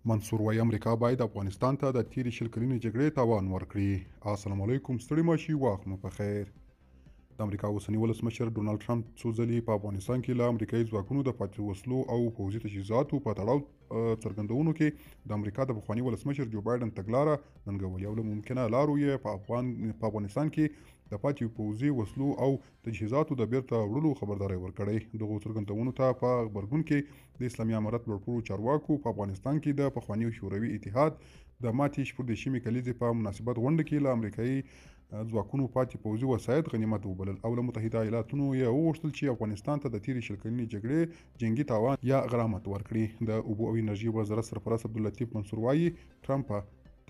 منصور وایي امریکا باید افغانستان ته د تیرې شل کلنې جګړې تاوان ورکړي. السلام علیکم، ستړي مه شئ، وخت مو پخیر. د امریکا اوسنی ولسمشر ډونالډ ټرمپ څو ځلې په افغانستان کې له امریکایي ځواکونو د پاتې وسلو او پوځي تجهیزاتو په تړاو څرګندونو کې د امریکا د پخواني ولسمشر جو بایډن تګلاره ننګولې او له ممکنه لارو یې په افغانستان کې د پاتې پوځي وسلو او تجهیزاتو د بیرته وړلو خبرداری ورکړی. دغو څرګندونو ته په غبرګون کې د اسلامي امارت لوړپوړو چارواکو په افغانستان کې د پخواني شوروي اتحاد د ماتې شپږدېرشمې کلیزې په مناسبت غونډه کې له امریکایي ځواکونو پاتې پوځي وسایط غنیمت وبلل او له متحده ایالاتونو یې وغوښتل چې افغانستان ته د تیرې شل کلنې جګړې جنګي تاوان یا غرامت ورکړي. د اوبو او انرژي وزارت سرپرست عبداللطیف منصور وایي ټرمپ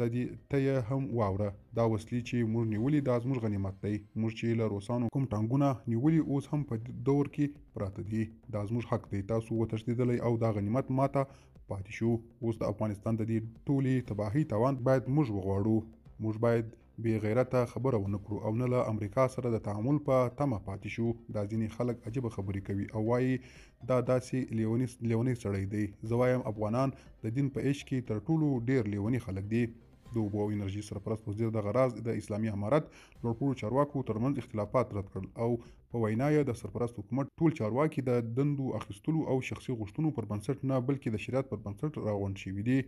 ته یې هم واوره، دا وسلې چې موږ نیولي دا زموږ غنیمت دی. موږ چې له روسانو کوم ټانکونه نیولي اوس هم په دور کې پراته دي، دا زموږ حق دی. تاسو وتښتېدلی او دا غنیمت ماته پاتې شو. اوس د افغانستان د دې ټولې تباهۍ تاوان باید موږ وغواړو. موږ باید بې غیرته خبره ونه کړو او نه له امریکا سره د تعامل په تمه پاتې شو. دا ځینې خلک عجیبه خبرې کوي او وایي دا داسې لیونی سړی دی. زه وایم افغانان د دین په عشق کې تر ټولو ډیر لیوني خلک دي. د اوبو او انرژي سرپرست وزیر دغه راز د اسلامي امارت لوړپوړو چارواکو ترمنځ اختلافات رد کړل او په وینا یې د سرپرست حکومت ټول چارواکي د دندو اخیستلو او شخصي غوښتنو پر بنسټ نه بلکې د شریعت پر بنسټ راغونډ شوي دي.